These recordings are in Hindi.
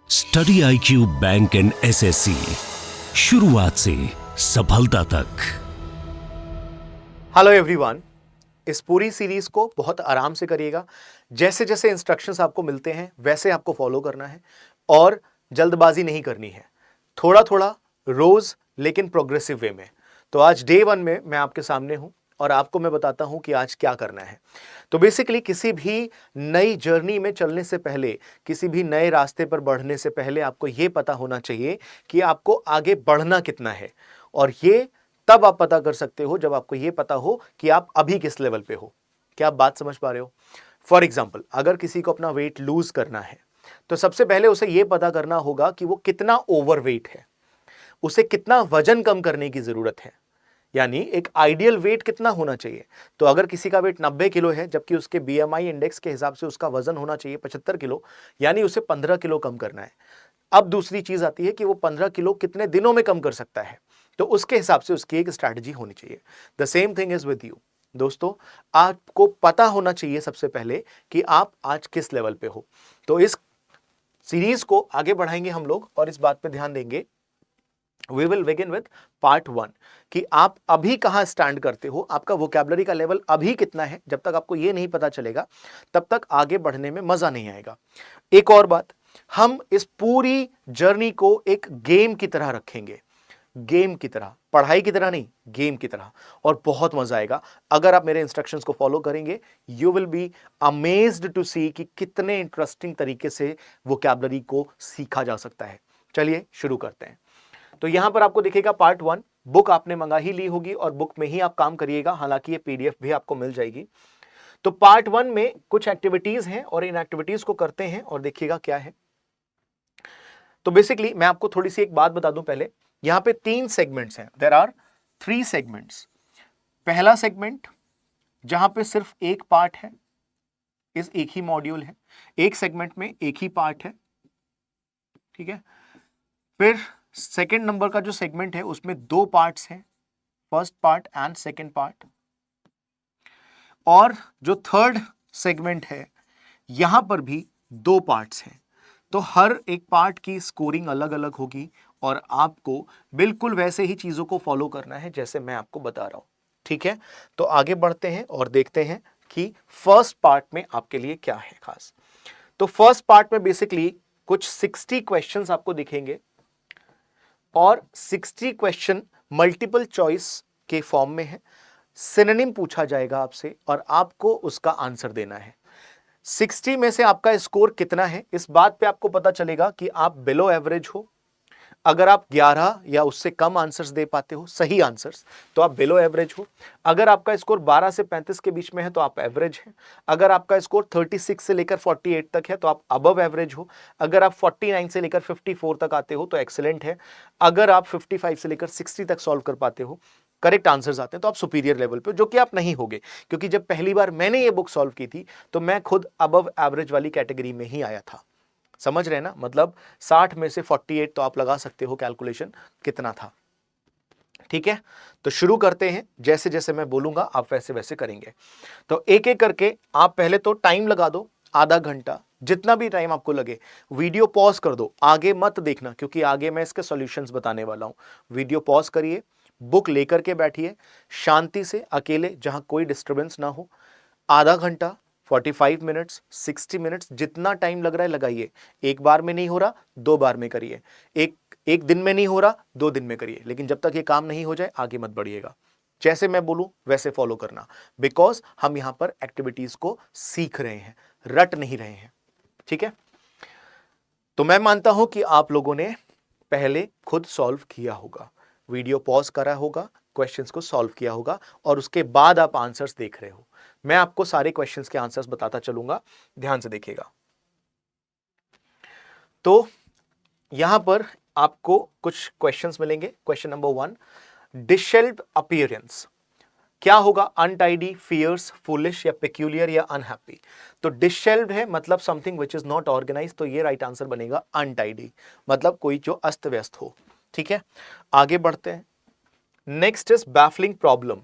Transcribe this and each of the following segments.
Study IQ bank and SSC, शुरुआत से सफलता तक। हेलो एवरीवन, इस पूरी सीरीज को बहुत आराम से करिएगा। जैसे जैसे इंस्ट्रक्शंस आपको मिलते हैं वैसे आपको फॉलो करना है और जल्दबाजी नहीं करनी है, थोड़ा थोड़ा रोज लेकिन प्रोग्रेसिव वे में। तो आज डे 1 में मैं आपके सामने हूं और आपको मैं बताता हूं कि आज क्या करना है। तो बेसिकली किसी भी नई जर्नी में चलने से पहले, किसी भी नए रास्ते पर बढ़ने से पहले आपको यह पता होना चाहिए कि आपको आगे बढ़ना कितना है। और ये तब आप पता कर सकते हो जब आपको यह पता हो कि आप अभी किस लेवल पे हो। क्या आप बात समझ पा रहे हो? फॉर एग्जाम्पल, अगर किसी को अपना वेट लूज करना है तो सबसे पहले उसे यह पता करना होगा कि वो कितना ओवरवेट है, उसे कितना वजन कम करने की जरूरत है, यानी एक आइडियल वेट कितना होना चाहिए। तो अगर किसी का वेट 90 किलो है जबकि उसके BMI इंडेक्स के हिसाब से उसका वजन होना चाहिए 75 किलो, यानी उसे 15 किलो कम करना है। अब दूसरी चीज आती है कि वो 15 किलो कितने दिनों में कम कर सकता है, तो उसके हिसाब से उसकी एक स्ट्रैटेजी होनी चाहिए। The same thing is with you. दोस्तों, आपको पता होना चाहिए सबसे पहले कि आप आज किस लेवल पे हो। तो इस सीरीज को आगे बढ़ाएंगे हम लोग और इस बात पे ध्यान देंगे। We will begin with part 1 कि आप अभी कहां स्टैंड करते हो, आपका वोकैबुलरी का लेवल अभी कितना है। जब तक आपको यह नहीं पता चलेगा तब तक आगे बढ़ने में मजा नहीं आएगा। एक और बात, हम इस पूरी जर्नी को एक गेम की तरह रखेंगे, गेम की तरह, पढ़ाई की तरह नहीं, गेम की तरह। और बहुत मजा आएगा अगर आप मेरे इंस्ट्रक्शंस को फॉलो करेंगे। You will be amazed to see कि कितने इंटरेस्टिंग तरीके से वोकैबुलरी को सीखा जा सकता है। चलिए शुरू करते हैं। तो यहां पर आपको दिखेगा पार्ट 1। बुक आपने मंगा ही ली होगी और बुक में ही आप काम करिएगा, हालांकि ये PDF भी आपको मिल जाएगी। तो पार्ट 1 में कुछ एक्टिविटीज हैं और इन एक्टिविटीज को करते हैं और देखिएगा क्या है। तो बेसिकली मैं आपको थोड़ी सी एक बात बता दूं पहले। यहां पे 3 सेगमेंट्स हैं, देयर आर 3 सेगमेंट्स। पहला सेगमेंट जहां पे सिर्फ एक पार्ट है, इस एक ही मॉड्यूल है, एक सेगमेंट में एक ही पार्ट है, ठीक है। फिर सेकेंड नंबर का जो सेगमेंट है उसमें 2 पार्ट्स हैं, first part and second part. और जो थर्ड सेगमेंट है यहां पर भी 2 पार्ट्स हैं। तो हर एक पार्ट की स्कोरिंग अलग अलग होगी और आपको बिल्कुल वैसे ही चीजों को फॉलो करना है जैसे मैं आपको बता रहा हूं, ठीक है। तो आगे बढ़ते हैं और देखते हैं कि फर्स्ट पार्ट में आपके लिए क्या है खास। तो फर्स्ट पार्ट में बेसिकली कुछ 60 क्वेश्चंस आपको दिखेंगे और 60 क्वेश्चन मल्टीपल चॉइस के फॉर्म में है। सिनोनिम पूछा जाएगा आपसे और आपको उसका आंसर देना है। 60 में से आपका स्कोर कितना है, इस बात पे आपको पता चलेगा कि आप बिलो एवरेज हो। अगर आप 11 या उससे कम आंसर्स दे पाते हो, सही आंसर्स, तो आप बिलो एवरेज हो। अगर आपका स्कोर 12 से 35 के बीच में है तो आप एवरेज हैं। अगर आपका स्कोर 36 से लेकर 48 तक है तो आप अबव एवरेज हो। अगर आप 49 से लेकर 54 तक आते हो तो एक्सीलेंट है। अगर आप 55 से लेकर 60 तक सॉल्व कर पाते हो, करेक्ट आंसर्स आते हैं, तो आप सुपीरियर लेवल पे, जो कि आप नहीं होगे। क्योंकि जब पहली बार मैंने ये बुक सॉल्व की थी तो मैं खुद अबव एवरेज वाली कैटेगरी में ही आया था। समझ रहे हैं ना? मतलब 60 में से 48 तो आप लगा सकते हो कैलकुलेशन कितना था, ठीक है। तो शुरू करते हैं, जैसे जैसे मैं बोलूंगा आप वैसे वैसे करेंगे। तो एक एक करके आप पहले तो टाइम लगा दो, आधा घंटा, जितना भी टाइम आपको लगे। वीडियो पॉज कर दो, आगे मत देखना क्योंकि आगे मैं इसके सॉल्यूशंस बताने वाला हूं। वीडियो पॉज करिए, बुक लेकर के बैठिए शांति से, अकेले, जहां कोई डिस्टर्बेंस ना हो। आधा घंटा, 45 मिनट्स, 60 मिनट्स, जितना टाइम लग रहा है लगाइए। एक बार में नहीं हो रहा 2 बार में करिए, एक दिन में नहीं हो रहा 2 दिन में करिए, लेकिन जब तक ये काम नहीं हो जाए आगे मत बढ़िएगा। जैसे मैं बोलूं वैसे फॉलो करना, बिकॉज हम यहां पर एक्टिविटीज को सीख रहे हैं, रट नहीं रहे हैं, ठीक है। तो मैं मानता हूं कि आप लोगों ने पहले खुद सॉल्व किया होगा, वीडियो पॉज करा होगा, क्वेश्चंस को सॉल्व किया होगा और उसके बाद आप आंसर्स देख रहे हो। मैं आपको सारे क्वेश्चंस के आंसर्स बताता चलूंगा, ध्यान से देखिएगा। तो यहां पर आपको कुछ क्वेश्चंस मिलेंगे। क्वेश्चन नंबर 1, डिशेल्व्ड अपीयरेंस क्या होगा? अनटाइडी, फियर्स, फुलिश या पेक्यूलियर या अनहैप्पी। तो डिशेल्व्ड है मतलब something which is not organise, तो ये राइट आंसर बनेगा अनटाइडी, मतलब कोई जो अस्त व्यस्त हो, ठीक है। आगे बढ़ते हैं। Next is baffling problem.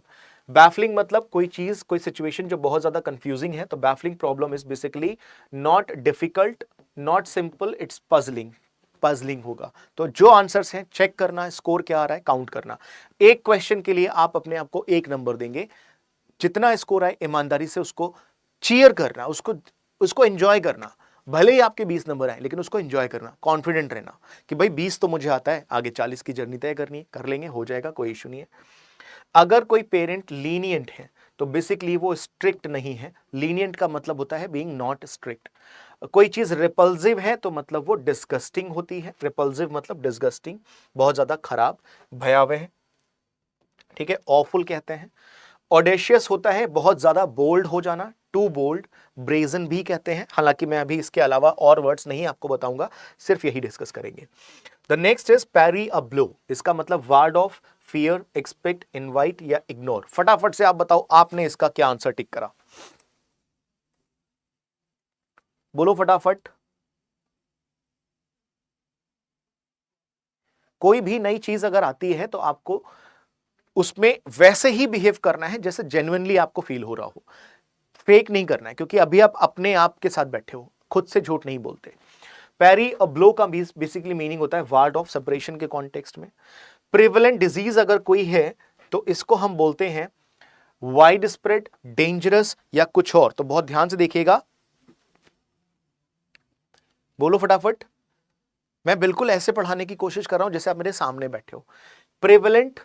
Baffling मतलब कोई चीज, कोई सिचुएशन जो बहुत ज्यादा कंफ्यूजिंग है। तो baffling problem is basically not difficult, not simple, it's puzzling. Puzzling होगा। तो जो आंसर्स हैं चेक करना, स्कोर क्या आ रहा है काउंट करना। एक क्वेश्चन के लिए आप अपने आप को 1 नंबर देंगे, जितना स्कोर आए ईमानदारी से उसको चीयर करना, उसको एंजॉय करना। भले ही आपके 20 नंबर आए लेकिन उसको एंजॉय करना, कॉन्फिडेंट रहना कि भाई 20 तो मुझे आता है, आगे 40 की जर्नी तय करनी है, कर लेंगे, हो जाएगा, कोई इशू नहीं है। अगर कोई पेरेंट लीनियंट है तो बेसिकली वो स्ट्रिक्ट नहीं है। लीनियंट का मतलब होता है बीइंग नॉट स्ट्रिक्ट। कोई चीज रिपल्सिव है तो मतलब वो डिस्गस्टिंग होती है। रिपल्सिव मतलब डिस्गस्टिंग, बहुत ज्यादा खराब, भयावह, ठीक है, ऑफुल कहते हैं। ऑडेशियस होता है बहुत ज्यादा बोल्ड हो जाना, टू बोल्ड। ब्रेजन भी कहते हैं, हालांकि मैं अभी इसके अलावा और वर्ड्स नहीं आपको बताऊंगा, सिर्फ यही डिस्कस करेंगे। The next is parry a blow. इसका मतलब ward off, fear, expect, invite या इग्नोर। फटाफट से आप बताओ आपने इसका क्या आंसर टिक करा, बोलो फटाफट। कोई भी नई चीज अगर आती है तो आपको उसमें वैसे ही बिहेव करना है जैसे जेन्युइनली आपको फील हो रहा हो, फेक नहीं करना है, क्योंकि अभी आप अपने आप के साथ बैठे हो, खुद से झूठ नहीं बोलते। पैरी अ ब्लो का बेसिकली मीनिंग होता है वार्ड ऑफ, सेपरेशन के कॉन्टेक्स्ट में। प्रिवेलेंट डिजीज अगर कोई है तो इसको हम बोलते हैं वाइड स्प्रेड, डेंजरस या कुछ और। तो बहुत ध्यान से देखिएगा, बोलो फटाफट। मैं बिल्कुल ऐसे पढ़ाने की कोशिश कर रहा हूं जैसे आप मेरे सामने बैठे हो। प्रेवलेंट,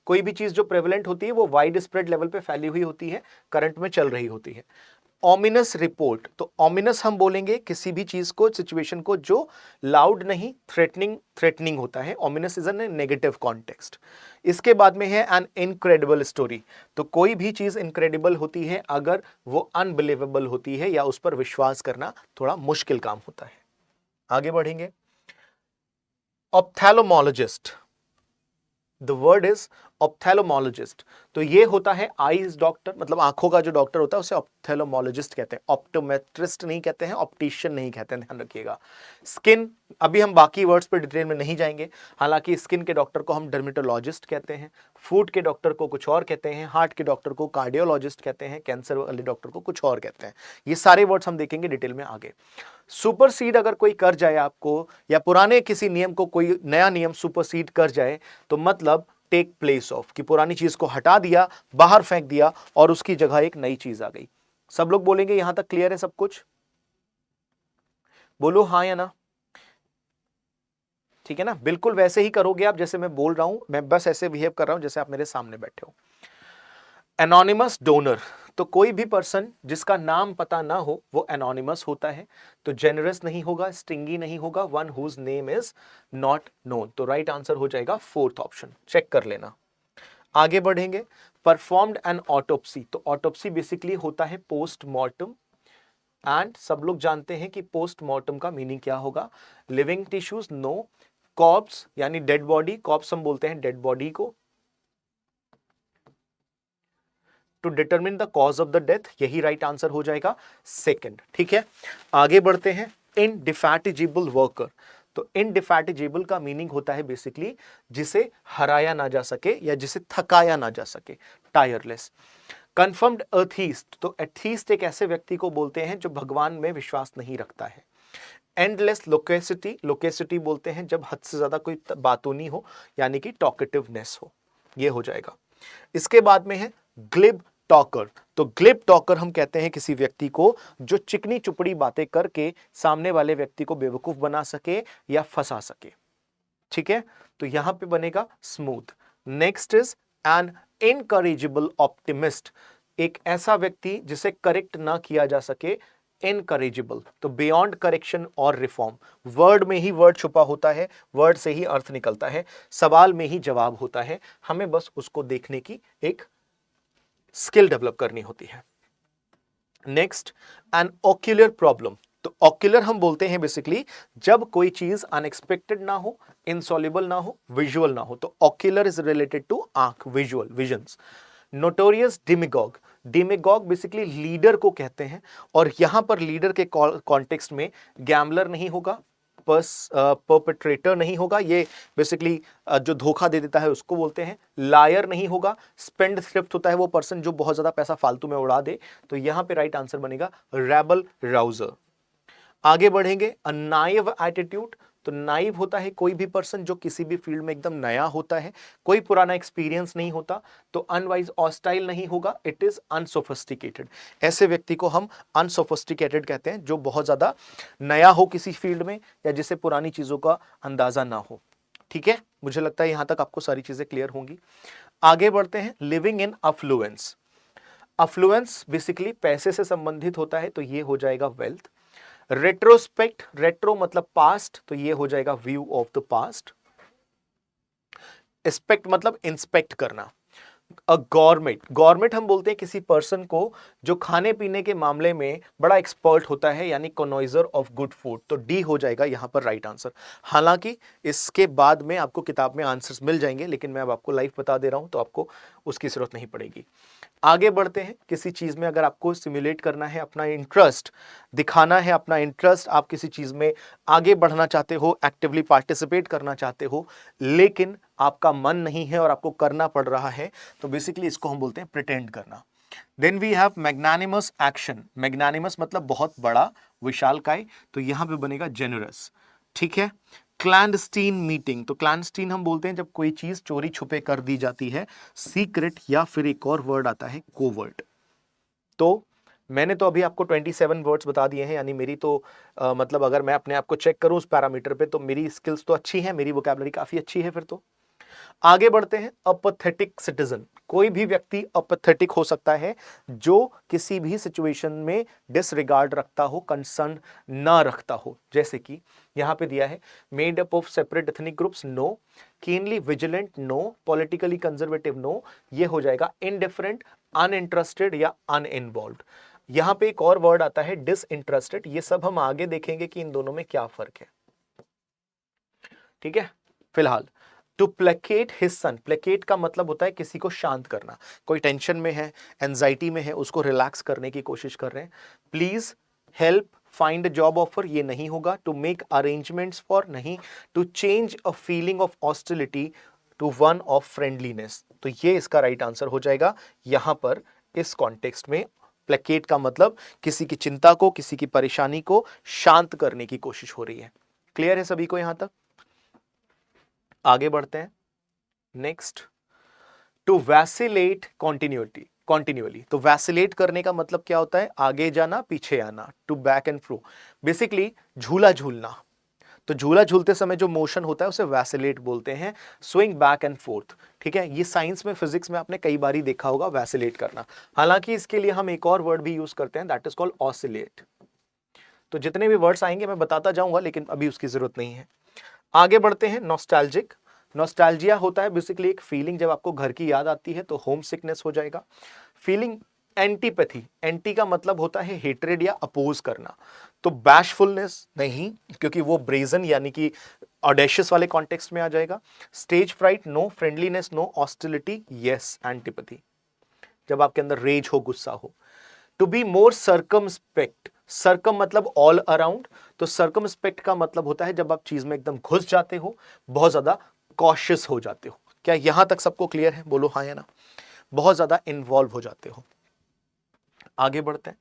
कोई भी चीज जो प्रेवलेंट होती है वो वाइड स्प्रेड लेवल पे फैली हुई होती है, करंट में चल रही होती है। ऑमिनस रिपोर्ट, तो ऑमिनस हम बोलेंगे किसी भी चीज को, सिचुएशन को जो लाउड नहीं, थ्रेटनिंग होता है। Ominous is an negative context. इसके बाद में है एन इनक्रेडिबल स्टोरी। तो कोई भी चीज इनक्रेडिबल होती है अगर वो अनबिलीवेबल होती है या उस पर विश्वास करना थोड़ा मुश्किल काम होता है। आगे बढ़ेंगे। Ophthalmologist, the word is ophthalmologist. तो ये होता है आईज डॉक्टर, मतलब आंखों का जो डॉक्टर होता है उसे ऑप्थेल्मोलॉजिस्ट कहते हैं। ऑप्टोमेट्रिस्ट नहीं कहते हैं, ऑप्टिशियन नहीं कहते हैं, ध्यान रखिएगा। स्किन, अभी हम बाकी वर्ड्स पर डिटेल में नहीं जाएंगे, हालांकि स्किन के डॉक्टर को हम डर्मेटोलॉजिस्ट कहते हैं, फूड के डॉक्टर को कुछ और कहते हैं, हार्ट के डॉक्टर को कार्डियोलॉजिस्ट कहते हैं, कैंसर वाले डॉक्टर को कुछ और कहते हैं। ये सारे वर्ड्स हम देखेंगे डिटेल में आगे। सुपरसीड अगर कोई कर जाए आपको, या पुराने किसी नियम को कोई नया नियम सुपरसीड कर जाए, तो मतलब टेक प्लेस ऑफ, कि पुरानी चीज को हटा दिया, बाहर फेंक दिया और उसकी जगह एक नई चीज आ गई। सब लोग बोलेंगे यहां तक क्लियर है सब कुछ, बोलो हाँ या ना। ठीक है ना, बिल्कुल वैसे ही करोगे आप जैसे मैं बोल रहा हूं, मैं बस ऐसे बिहेव कर रहा हूं जैसे आप मेरे सामने बैठे हो। एनोनिमस डोनर, तो कोई भी पर्सन जिसका नाम पता ना हो वो एनोनिमस होता है। तो जेनरस नहीं होगा, स्टिंगी नहीं होगा, one whose name is not known. तो राइट आंसर हो जाएगा फोर्थ ऑप्शन, चेक कर लेना। आगे बढ़ेंगे। परफॉर्म्ड एन ऑटोप्सी, तो ऑटोप्सी बेसिकली होता है पोस्टमार्टम, एंड सब लोग जानते हैं कि पोस्टमार्टम का मीनिंग क्या होगा। लिविंग टिश्यूज नो, कॉर्प्स यानी डेड बॉडी, कॉर्प्स हम बोलते हैं डेड बॉडी को। To determine the cause of the death, यही राइट आंसर हो जाएगा सेकंड। ठीक है, आगे बढ़ते हैं। इनडिफैटिजेबल वर्कर, तो इनडिफैटिजेबल का मीनिंग होता है बेसिकली जिसे हराया ना जा सके या जिसे थकाया ना जा सके, टायरलेस। कंफर्म्ड एथीस्ट, तो एथीस्ट एक ऐसे व्यक्ति को बोलते हैं जो भगवान में विश्वास नहीं रखता है। एंडलेस लोकेसिटी, लोकेसिटी बोलते हैं जब हद से ज्यादा कोई बातूनी हो, यानी कि टॉकेटिवनेस हो, ये हो जाएगा। इसके बाद में है ग्लिब टॉकर, तो ग्लिब टॉकर हम कहते हैं किसी व्यक्ति को जो चिकनी चुपड़ी बातें करके सामने वाले व्यक्ति को बेवकूफ बना सके या फंसा सके। ठीक है, तो यहां पे बनेगा smooth. Next is an incorrigible optimist, एक ऐसा व्यक्ति जिसे करेक्ट ना किया जा सके, इनकरेजिबल। तो बियॉन्ड करेक्शन और रिफॉर्म, वर्ड में ही वर्ड छुपा होता है, वर्ड से ही अर्थ निकलता है, सवाल में ही जवाब होता है, हमें बस उसको देखने की एक स्किल डेवलप करनी होती है। नेक्स्ट, एन ऑक्यूलर प्रॉब्लम, तो ऑक्यूलर हम बोलते हैं बेसिकली जब कोई चीज अनएक्सपेक्टेड ना हो, इनसॉल्युबल ना हो, विजुअल ना हो, तो ऑक्यूलर इज रिलेटेड टू आंख, visual, visions. Notorious demagogue, demagogue basically leader को कहते हैं, और यहां पर लीडर के कॉन्टेक्स्ट में गैम्बलर नहीं होगा, परपेट्रेटर नहीं होगा, ये बेसिकली जो धोखा दे देता है उसको बोलते हैं। लायर नहीं होगा, स्पेंड थ्रिफ्ट होता है वो पर्सन जो बहुत ज्यादा पैसा फालतू में उड़ा दे, तो यहां पे राइट आंसर बनेगा रेबल राउजर। आगे बढ़ेंगे। अ नाइव एटीट्यूड, तो नाइव होता है कोई भी पर्सन जो किसी भी फील्ड में एकदम नया होता है, कोई पुराना एक्सपीरियंस नहीं होता। तो अनवाइज हॉस्टाइल नहीं होगा, इट इज अनसोफिस्टिकेटेड। ऐसे व्यक्ति को हम अनसोफिस्टिकेटेड कहते हैं, जो बहुत ज्यादा नया हो किसी फील्ड में या जिसे पुरानी चीजों का अंदाजा ना हो। ठीक है, मुझे लगता है यहां तक आपको सारी चीजें क्लियर होंगी। आगे बढ़ते हैं, living in affluence. Affluence basically पैसे से संबंधित होता है, तो ये हो जाएगा वेल्थ। रेट्रोस्पेक्ट, रेट्रो मतलब पास्ट, तो ये हो जाएगा view of the past. Aspect मतलब इंस्पेक्ट करना। गवर्नमेंट, गवर्नमेंट हम बोलते हैं किसी पर्सन को जो खाने पीने के मामले में बड़ा एक्सपर्ट होता है, यानी कॉनोइजर ऑफ गुड फूड, तो डी हो जाएगा यहां पर राइट आंसर। हालांकि इसके बाद में आपको किताब में आंसर्स मिल जाएंगे, लेकिन मैं अब आपको लाइव बता दे रहा हूं तो आपको उसकी जरूरत नहीं पड़ेगी। आगे बढ़ते हैं, किसी चीज में अगर आपको सिमुलेट करना है, अपना इंटरेस्ट दिखाना है, अपना इंटरेस्ट, आप किसी चीज में आगे बढ़ना चाहते हो, एक्टिवली पार्टिसिपेट करना चाहते हो, लेकिन आपका मन नहीं है और आपको करना पड़ रहा है, तो बेसिकली इसको हम बोलते हैं प्रिटेंड करना। Then we have magnanimous action. Magnanimous मतलब बहुत बड़ा, विशालकाय, तो यहां पे बनेगा जेनरस। ठीक है। क्लैंडस्टीन मीटिंग, तो क्लैंडस्टीन हम बोलते हैं जब कोई चीज चोरी छुपे कर दी जाती है। सीक्रेट, या फिर एक और वर्ड आता है कोवर्ट। तो मैंने तो अभी आपको 27 वर्ड्स बता दिए हैं, यानी मेरी तो मतलब अगर मैं अपने आप को चेक करूं उस पैरामीटर पे, तो मेरी स्किल्स तो अच्छी हैं, मेरी वोकैबुलरी काफी अच्छी है फिर तो। आगे बढ़ते हैं, अपैथेटिक सिटीजन। कोई भी व्यक्ति अपैथेटिक हो सकता है जो किसी भी सिचुएशन में डिसरिगार्ड रखता हो, कंसर्न ना रखता हो। जैसे कि यहां पे दिया है, made up of separate ethnic groups, no. Keenly vigilant, no. Politically conservative, no. ये हो जाएगा इनडिफरेंट, अनइंटरेस्टेड या अनइन्वॉल्व्ड। यहां पे एक और वर्ड आता है डिसइंटरेस्टेड। ये सब हम आगे देखेंगे कि इन दोनों में क्या फर्क है। ठीक है। फिलहाल to placate his son, placate का मतलब होता है किसी को शांत करना। कोई टेंशन में है, एंजाइटी में है, उसको रिलैक्स करने की कोशिश कर रहे हैं। Please help find job offer, ये नहीं होगा। टू मेक अरेंजमेंट्स फॉर, नहीं। To change a feeling of hostility to one of friendliness, तो ये इसका राइट आंसर हो जाएगा। यहां पर इस कॉन्टेक्स्ट में प्लेकेट का मतलब किसी की चिंता को, किसी की परेशानी को शांत करने की कोशिश हो रही है। क्लियर है सभी को यहां तक? आगे बढ़ते हैं। Next, to vacillate continually. तो वैसिलेट करने का मतलब क्या होता है? आगे जाना, पीछे आना। To back and fro, basically झूला झूलना। तो झूला झूलते समय जो मोशन होता है उसे वैसिलेट बोलते हैं, स्विंग बैक एंड फोर्थ। ठीक है, ये साइंस में, फिजिक्स में आपने कई बार देखा होगा वैसिलेट करना। हालांकि इसके लिए हम एक और वर्ड भी यूज करते हैं, दैट इज कॉल्ड ऑसिलेट। तो जितने भी वर्ड्स आएंगे मैं बताता जाऊंगा, लेकिन अभी उसकी जरूरत नहीं है। आगे बढ़ते हैं, नॉस्टैल्जिक। नॉस्टैल्जिया होता है बेसिकली एक फीलिंग, जब आपको घर की याद आती है तो होम सिकनेस हो जाएगा। फीलिंग एंटीपैथी, एंटी का मतलब होता है हेट्रेड या अपोज करना। तो बैशफुलनेस नहीं, क्योंकि वो ब्रेजन यानी कि ऑडेशियस वाले कॉन्टेक्स्ट में आ जाएगा। Stage fright, no. Friendliness, no. Hostility, yes. Antipathy, जब आपके अंदर रेज हो, गुस्सा हो। To be more circumspect, circum मतलब ऑल अराउंड, तो सर्कमस्पेक्ट का मतलब होता है जब आप चीज में एकदम घुस जाते हो, बहुत ज्यादा कॉशियस हो जाते हो। क्या यहां तक सबको क्लियर है? बोलो हाँ या ना। बहुत ज्यादा इन्वॉल्व हो जाते हो। आगे बढ़ते हैं,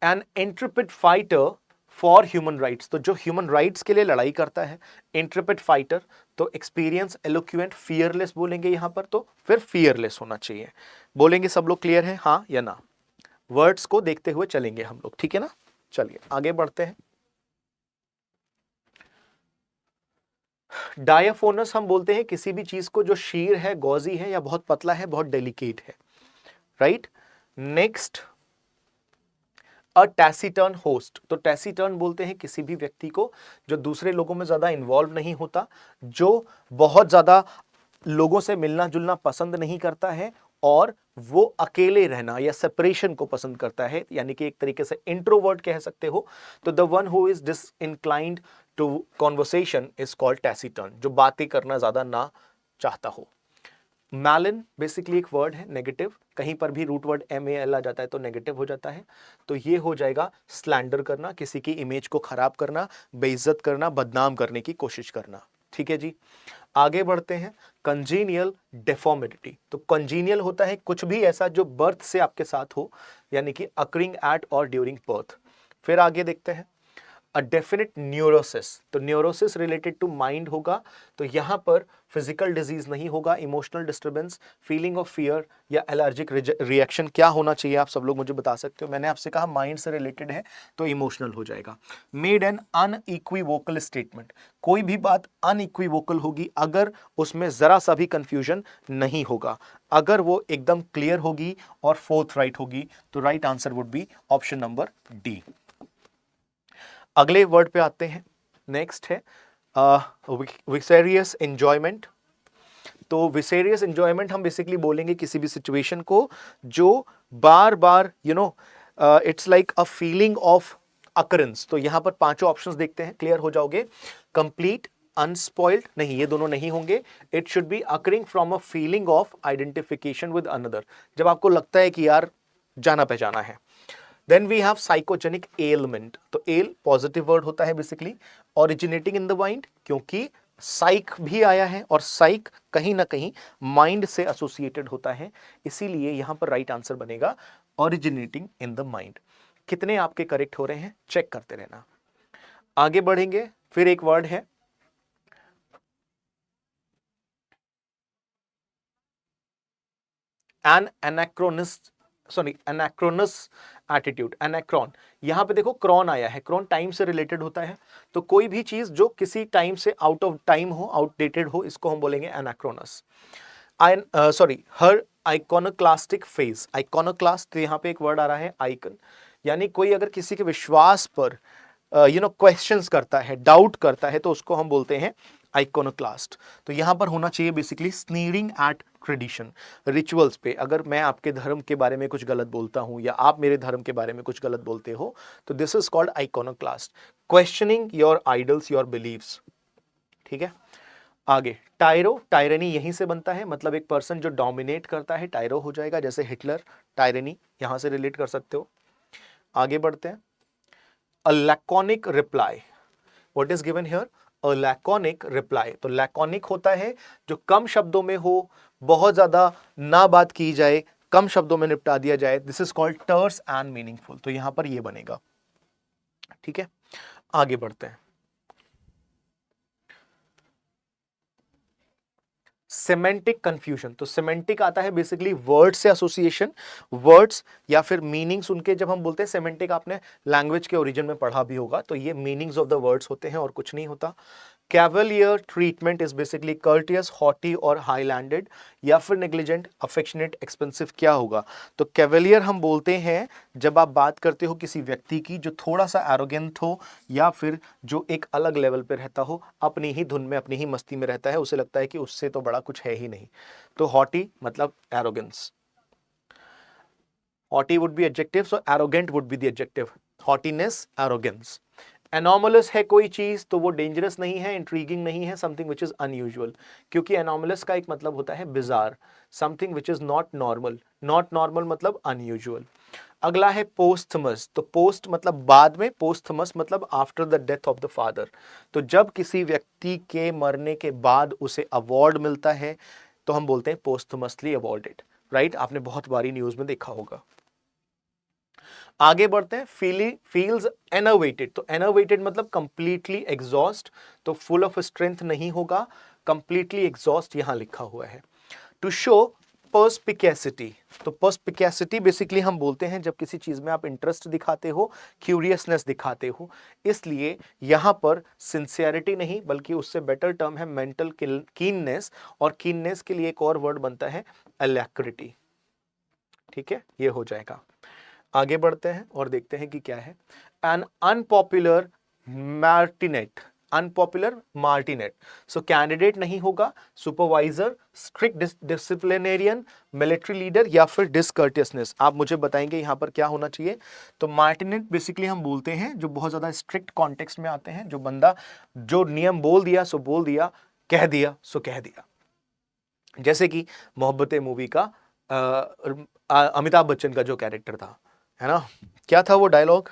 an intrepid fighter for human rights, तो जो ह्यूमन राइट्स के लिए लड़ाई करता है, इंट्रेपिड फाइटर। तो एक्सपीरियंस, एलोक्वेंट, फियरलेस बोलेंगे यहां पर, तो फिर फियरलेस होना चाहिए। बोलेंगे सब लोग क्लियर है, हाँ या ना? वर्ड्स को देखते हुए चलेंगे हम लोग, ठीक है ना? चलिए आगे बढ़ते हैं। डायाफोनस हम बोलते हैं किसी भी चीज को जो शीर है, गौजी है या बहुत पतला है, बहुत डेलिकेट है, राइट। नेक्स्ट, अ टैसीटर्न होस्ट। तो टैसीटर्न बोलते हैं किसी भी व्यक्ति को जो दूसरे लोगों में ज्यादा इन्वॉल्व नहीं होता, जो बहुत ज्यादा लोगों से मिलना जुलना पसंद नहीं करता है, और वो अकेले रहना या सेपरेशन को पसंद करता है, यानी कि एक तरीके से इंट्रोवर्ट कह सकते हो। तो the one who is disinclined to conversation is called taciturn, जो बातें करना ज्यादा ना चाहता हो। मैलिन बेसिकली एक वर्ड है नेगेटिव, कहीं पर भी रूट वर्ड MAL आ जाता है तो नेगेटिव हो जाता है। तो ये हो जाएगा स्लैंडर करना, किसी की इमेज को खराब करना, बेइज्जत करना, बदनाम करने की कोशिश करना। ठीक है जी। आगे बढ़ते हैं, कंजीनियल डेफॉर्मिटी। तो कंजीनियल होता है कुछ भी ऐसा जो बर्थ से आपके साथ हो, यानी कि अकरिंग एट और ड्यूरिंग बर्थ। फिर आगे देखते हैं, अ डेफिनेट न्यूरोसिस, तो न्यूरोसिस रिलेटेड टू माइंड होगा, तो यहां पर फिजिकल डिजीज नहीं होगा, emotional disturbance, feeling of fear या एलर्जिक रिएक्शन क्या होना चाहिए आप सब लोग मुझे बता सकते हो। मैंने आपसे कहा माइंड से रिलेटेड है तो इमोशनल हो जाएगा। मेड एन अनइक्विवोकल स्टेटमेंट, कोई भी बात अनइक्विवोकल होगी अगर उसमें जरा सा भी कंफ्यूजन नहीं होगा, अगर वो एकदम क्लियर होगी और फोर्थ राइट होगी, तो right answer would be option number D. अगले वर्ड पे आते हैं, नेक्स्ट है विसेरियस एंजॉयमेंट। तो विसेरियस एंजॉयमेंट हम बेसिकली बोलेंगे किसी भी सिचुएशन को जो बार बार it's like a feeling of occurrence. तो यहां पर पांचों ऑप्शंस देखते हैं, क्लियर हो जाओगे। कंप्लीट, अनस्पॉइल्ड, नहीं ये दोनों नहीं होंगे। It should be occurring from a feeling of identification with another, जब आपको लगता है कि यार जाना पहचाना है। Then we have psychogenic element, तो एल पॉजिटिव वर्ड होता है basically, originating in the mind, क्योंकि साइक भी आया है और साइक कहीं ना कहीं माइंड से एसोसिएटेड होता है, इसीलिए यहां पर राइट आंसर बनेगा ओरिजिनेटिंग इन द माइंड। कितने आपके करेक्ट हो रहे हैं चेक करते रहना। आगे बढ़ेंगे, फिर एक वर्ड है एनाक्रोनस एटीट्यूड, एनाक्रॉन। यहां पे देखो क्रॉन आया है, क्रॉन टाइम से रिलेटेड होता है, तो कोई भी चीज जो किसी टाइम से आउट ऑफ टाइम हो, आउटडेटेड हो, इसको हम बोलेंगे एनाक्रोनस। हर आइकोनोक्लास्टिक फेज, आइकोनोक्लास्ट यहां पे एक वर्ड आ रहा है आइकन, यानी कोई अगर किसी के विश्वास पर क्वेश्चंस करता है, डाउट करता है, तो उसको हम बोलते हैं आइकोनोक्लास्ट। तो यहां पर होना चाहिए बेसिकली स्नीरिंग एट ट्रेडिशन, रिचुअल्स पे। अगर मैं आपके धर्म के बारे में कुछ गलत बोलता हूं या आप मेरे धर्म के बारे में कुछ गलत बोलते हो, तो this is called iconoclast, questioning your idols, your beliefs. ठीक है, आगे टायरो, टायरनी यहीं से बनता है, मतलब एक पर्सन जो डोमिनेट करता है टायरो हो जाएगा, जैसे हिटलर, टायरनी यहां से रिलेट कर सकते हो। आगे बढ़ते हैं, a laconic reply, what is given here, a laconic reply। तो laconic होता है जो कम शब्दों में हो, बहुत ज्यादा ना बात की जाए, कम शब्दों में निपटा दिया जाए, this is called terse and meaningful, तो यहां पर ये बनेगा। ठीक है, आगे बढ़ते हैं, सेमेंटिक कंफ्यूजन। तो सेमेंटिक आता है बेसिकली वर्ड से एसोसिएशन, वर्ड्स या फिर मीनिंग्स उनके, जब हम बोलते हैं सेमेंटिक, आपने लैंग्वेज के ओरिजिन में पढ़ा भी होगा, तो ये मीनिंग्स ऑफ द वर्ड्स होते हैं और कुछ नहीं होता। Cavalier treatment is basically courteous, haughty और हाईलैंडेड, या फिर नेग्लिजेंट, अफेक्शनेट, एक्सपेंसिव, क्या होगा। तो कैवलियर हम बोलते हैं जब आप बात करते हो किसी व्यक्ति की जो थोड़ा सा एरोगेंट हो या फिर जो एक अलग लेवल पे रहता हो, अपनी ही धुन में, अपनी ही मस्ती में रहता है, उसे लगता है कि उससे तो बड़ा कुछ है ही नहीं। तो हॉटी मतलब arrogance, haughty would be adjective, so arrogant would be the adjective, haughtiness, arrogance. Anomalous है कोई चीज तो वो डेंजरस नहीं है, इंट्रीगिंग नहीं है, समथिंग विच इज अनयूजुअल, क्योंकि एनॉमलस का एक मतलब होता है bizarre, something which is not normal, not normal मतलब अनयूजुअल। अगला है पोस्थमस, तो पोस्ट मतलब बाद में, पोस्थमस मतलब after the death of the father. तो जब किसी व्यक्ति के मरने के बाद उसे अवार्ड मिलता है तो हम बोलते हैं पोस्थमसली अवॉर्डेड, राइट, आपने बहुत बारी न्यूज में देखा होगा। आगे बढ़ते हैं, फील्स एनर्वेटेड, तो एनर्वेटेड मतलब कंप्लीटली एग्जॉस्ट, तो फुल ऑफ स्ट्रेंथ नहीं होगा, कंप्लीटली एग्जॉस्ट यहां लिखा हुआ है। टू शो पर्सपिकेसिटी, तो पर्सपिकेसिटी बेसिकली हम बोलते हैं जब किसी चीज में आप इंटरेस्ट दिखाते हो, क्यूरियसनेस दिखाते हो, इसलिए यहां पर सिंसियरिटी नहीं बल्कि उससे बेटर टर्म है मेंटल कीननेस, और कीननेस के लिए एक और वर्ड बनता है अलैक्रिटी। ठीक है, ये हो जाएगा। आगे बढ़ते हैं और देखते हैं कि क्या है, an unpopular martinet, unpopular martinet, so candidate नहीं होगा, supervisor, strict disciplinarian, military leader या फिर डिसकर्टियसनेस। आप मुझे बताएंगे यहां पर क्या होना चाहिए। तो मार्टिनेट बेसिकली हम बोलते हैं जो बहुत ज्यादा स्ट्रिक्ट कॉन्टेक्स्ट में आते हैं, जो बंदा जो नियम बोल दिया सो बोल दिया, कह दिया सो कह दिया, जैसे कि मोहब्बतें मूवी का अमिताभ बच्चन का जो कैरेक्टर था, है ना, क्या था वो डायलॉग,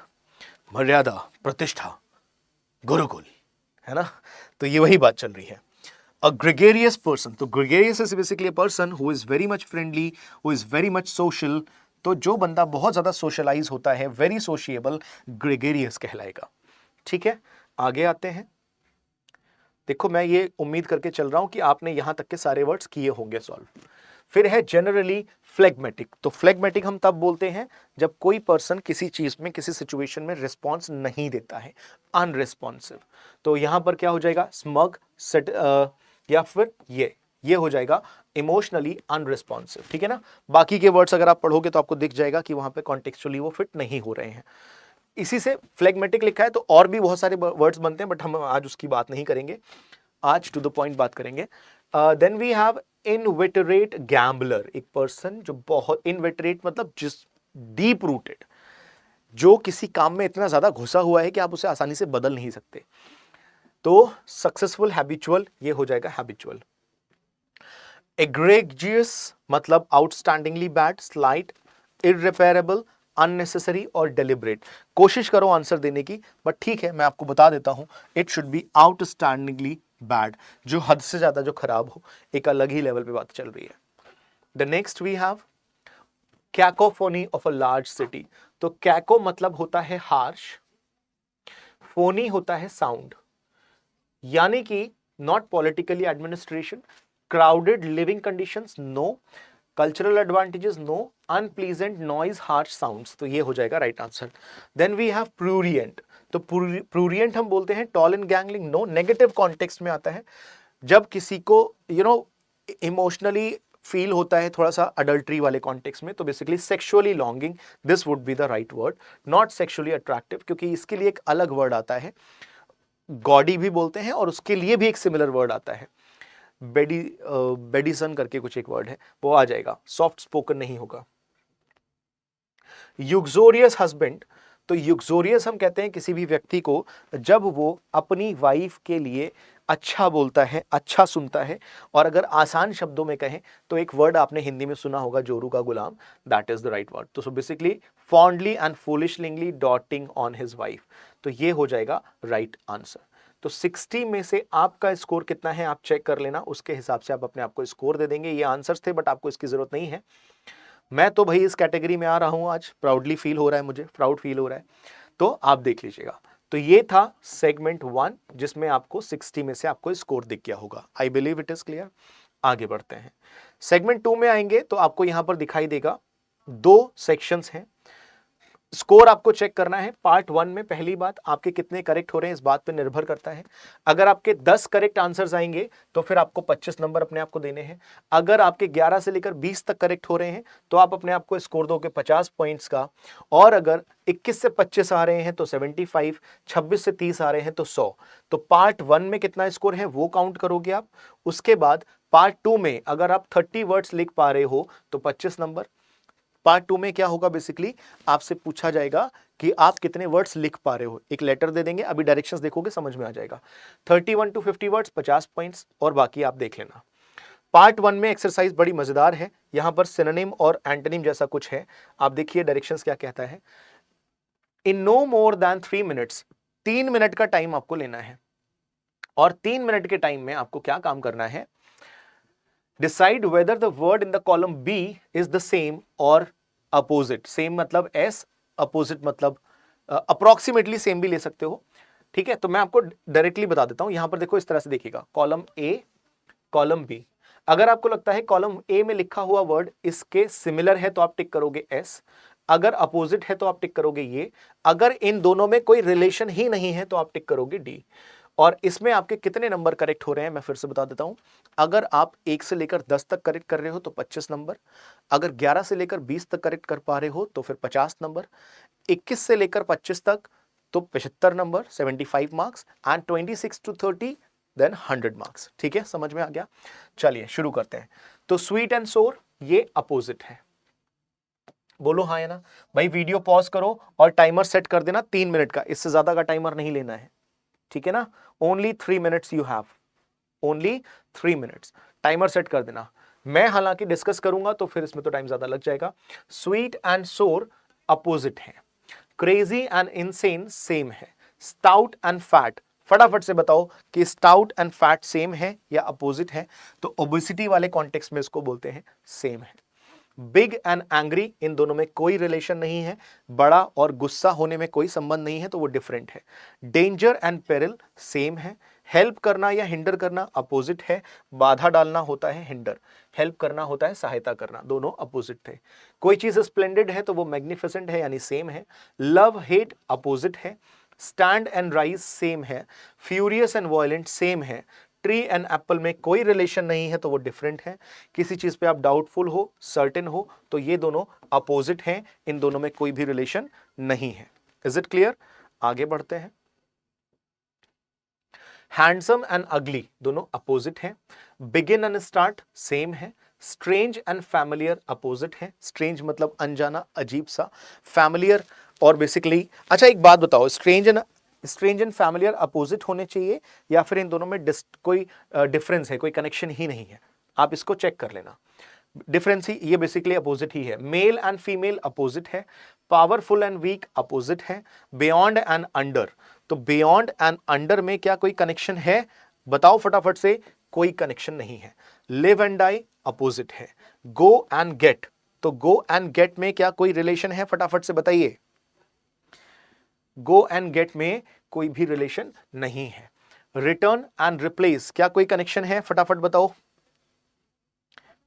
मर्यादा, प्रतिष्ठा, गुरुकुल, है ना, तो ये वही बात चल रही है। अ ग्रेगेरियस पर्सन, तो gregarious is basically a person who is very much friendly, who is very much social, तो जो बंदा बहुत ज्यादा सोशलाइज होता है, वेरी सोशिएबल, ग्रेगेरियस कहलाएगा। ठीक है, आगे आते हैं। देखो मैं ये उम्मीद करके चल रहा हूं कि आपने यहां तक के सारे वर्ड्स किए होंगे सॉल्व। फिर है जनरली फ्लेगमेटिक। तो फ्लेगमेटिक हम तब बोलते हैं जब कोई पर्सन किसी चीज में, किसी सिचुएशन में रिस्पॉन्स नहीं देता है, अनरिस्पॉन्सिव। तो यहां पर क्या हो जाएगा, स्मग, या फिर ये हो जाएगा इमोशनली अनरिस्पॉन्सिव। ठीक है ना, बाकी के वर्ड्स अगर आप पढ़ोगे तो आपको दिख जाएगा कि वहां पे कॉन्टेक्चुअली वो फिट नहीं हो रहे हैं। इसी से फ्लेगमेटिक लिखा है, तो और भी बहुत सारे वर्ड्स बनते हैं, बट हम आज उसकी बात नहीं करेंगे, आज टू द पॉइंट बात करेंगे। Then we have inveterate gambler, एक पर्सन जो बहुत, इनवेटरेट मतलब जिस डीप रूटेड, जो किसी काम में इतना ज्यादा घुसा हुआ है कि आप उसे आसानी से बदल नहीं सकते। तो सक्सेसफुल हैबिचुअल, ये हो जाएगा हैबिचुअल। एग्रेजियस मतलब outstandingly bad, slight, irreparable, unnecessary और डेलिब्रेट। कोशिश करो आंसर देने की, बट ठीक है मैं आपको बता देता हूं, it should B outstandingly bad, जो हद से ज्यादा जो खराब हो, एक अलग ही लेवल पे बात चल रही है। The next we have cacophony of a large city. तो कैको मतलब होता है हार्श, फोनी होता है साउंड, यानी कि not politically administration, crowded living conditions no, cultural advantages no, unpleasant noise, harsh sounds. तो ये हो जाएगा right answer. Then we have prurient. तो प्रूरिएंट हम बोलते हैं tall and gangling, no, negative context में आता है, जब किसी को इमोशनली फील होता है थोड़ा सा अडल्ट्री वाले कॉन्टेक्स्ट में, तो basically sexually longing, this would be the right word, not sexually attractive, क्योंकि इसके लिए एक अलग वर्ड आता है, गॉडी भी बोलते हैं, और उसके लिए भी एक सिमिलर वर्ड आता है, बेडिसन करके कुछ एक वर्ड है, वो आ जाएगा, सॉफ्ट स्पोकन नहीं होगा। युक्सोरियस हस्बैंड। तो युक्सोरियस हम कहते हैं किसी भी व्यक्ति को जब वो अपनी वाइफ के लिए अच्छा बोलता है, अच्छा सुनता है, और अगर आसान शब्दों में कहें तो एक वर्ड आपने हिंदी में सुना होगा, जोरू का गुलाम, that is the right word. तो basically fondly and foolishly doting on his wife, तो ये हो जाएगा राइट आंसर। तो 60 में से आपका स्कोर कितना है आप चेक कर लेना, उसके हिसाब से आप अपने आप को स्कोर दे देंगे। ये आंसर्स थे, बट आपको इसकी जरूरत नहीं है। मैं तो भाई इस कैटेगरी में आ रहा हूं आज, प्राउडली फील हो रहा है, मुझे प्राउड फील हो रहा है, तो आप देख लीजिएगा। तो ये था सेगमेंट 1, जिसमें आपको 60 में से आपको स्कोर दिख गया होगा। I believe it is clear. आगे बढ़ते हैं, सेगमेंट 2 में आएंगे तो आपको यहां पर दिखाई देगा 2 सेक्शंस हैं। स्कोर आपको चेक करना है। पार्ट 1 में पहली बात, आपके कितने करेक्ट हो रहे हैं इस बात पर निर्भर करता है। अगर आपके 10 करेक्ट आंसर्स आएंगे तो फिर आपको 25 नंबर अपने आप को देने हैं। अगर आपके 11 से लेकर 20 तक करेक्ट हो रहे हैं तो आप अपने आप को स्कोर दोगे 50 पॉइंट्स का, और अगर 21 से 25 आ रहे हैं तो 75, 26 से 30 आ रहे हैं तो 100। तो पार्ट 1 में कितना स्कोर है वो काउंट करोगे आप। उसके बाद पार्ट 2 में अगर आप 30 वर्ड्स लिख पा रहे हो तो 25 नंबर। पार्ट 2 में क्या होगा, बेसिकली आपसे पूछा जाएगा कि आप कितने वर्ड्स लिख पा रहे हो, एक लेटर दे देंगे, अभी डायरेक्शंस देखोगे समझ में आ जाएगा। 31 टू 50 वर्ड्स 50 पॉइंट्स, और बाकी आप देख लेना। पार्ट 1 में एक्सरसाइज बड़ी मजेदार है, यहां पर सिनोनिम और एंटोनिम जैसा कुछ है। आप देखिए डायरेक्शंस क्या कहता है। In no more than 3 minutes, 3 minute का टाइम आपको लेना है, और 3 मिनट के टाइम में आपको क्या काम करना है, decide whether the word in the column B is the same और अपोजिट। सेम मतलब एस, अपोजिट मतलब अप्रोक्सीमेटली सेम भी ले सकते हो। ठीक है, तो मैं आपको डायरेक्टली बता देता हूं। यहां पर देखो इस तरह से देखिएगा, कॉलम ए, कॉलम बी। अगर आपको लगता है कॉलम ए में लिखा हुआ वर्ड इसके सिमिलर है तो आप टिक करोगे एस, अगर अपोजिट है तो आप टिक करोगे ये, अगर इन दोनों में कोई रिलेशन ही नहीं है तो आप टिक करोगे डी। और इसमें आपके कितने नंबर करेक्ट हो रहे हैं मैं फिर से बता देता हूं। अगर आप 1 से लेकर 10 तक करेक्ट कर रहे हो तो 25 नंबर, अगर 11 से लेकर 20 तक करेक्ट कर पा रहे हो तो फिर 50 नंबर, 21 से लेकर 25 तक तो 75 number 75 marks, and 26 to 30 then 100 marks. ठीक है, समझ में आ गया। चलिए शुरू करते हैं। तो स्वीट एंड सोर ये अपोजिट है, बोलो हाँ या ना। भाई वीडियो पॉज करो और टाइमर सेट कर देना 3 मिनट का, इससे ज्यादा का टाइमर नहीं लेना है, ठीक है ना। Only 3 minutes you have, only 3 minutes timer set कर देना। मैं हालांकि डिस्कस करूंगा तो फिर इसमें तो टाइम ज्यादा लग जाएगा। स्वीट एंड सोर अपोजिट है, क्रेजी एंड इनसेन सेम है, स्टाउट एंड फैट, फटाफट से बताओ कि स्टाउट एंड फैट सेम है या अपोजिट है। तो ओबेसिटी वाले कॉन्टेक्स्ट में इसको बोलते हैं सेम है। बिग एंड एंग्री, इन दोनों में कोई रिलेशन नहीं है, बड़ा और गुस्सा होने में कोई संबंध नहीं है, तो वो डिफरेंट है। डेंजर एंड पेरिल सेम है। हेल्प करना या हिंडर करना अपोजिट है। बाधा डालना होता है हिंडर, हेल्प करना होता है सहायता करना, दोनों अपोजिट थे। कोई चीज स्प्लेंडेड है तो वो मैग्निफिसेंट है, यानी सेम है। लव हेट अपोजिट है। स्टैंड एंड राइज सेम है। फ्यूरियस एंड वायलेंट सेम है। ट्री एंड एप्पल में कोई रिलेशन नहीं है, तो वो डिफरेंट है। किसी चीज पे आप डाउटफुल हो, सर्टेन हो, तो ये दोनों अपोजिट हैं, इन दोनों में कोई भी रिलेशन नहीं है। Is it clear? आगे बढ़ते हैं। हैंडसम एंड अगली दोनों अपोजिट हैं। बिगिन एंड स्टार्ट सेम है। स्ट्रेंज एंड फैमिलियर अपोजिट है। स्ट्रेंज मतलब अनजाना, अजीब सा। फैमिलियर और बेसिकली, अच्छा एक बात बताओ, स्ट्रेंज एंड फैमिलियर अपोजिट होने चाहिए या फिर इन दोनों में कोई डिफरेंस है, कोई कनेक्शन ही नहीं है? आप इसको चेक कर लेना। डिफरेंस ही, ये बेसिकली अपोजिट ही है। मेल एंड फीमेल अपोजिट है। पावरफुल एंड वीक अपोजिट है। बियॉन्ड एंड अंडर, तो बियॉन्ड एंड अंडर में क्या कोई कनेक्शन है? बताओ फटाफट से। कोई कनेक्शन नहीं है। लिव एंड डाई अपोजिट है। गो एंड गेट, तो गो एंड गेट में क्या कोई रिलेशन है? फटाफट से बताइए। गो एंड गेट में कोई भी रिलेशन नहीं है। रिटर्न एंड रिप्लेस, क्या कोई कनेक्शन है? फटाफट बताओ।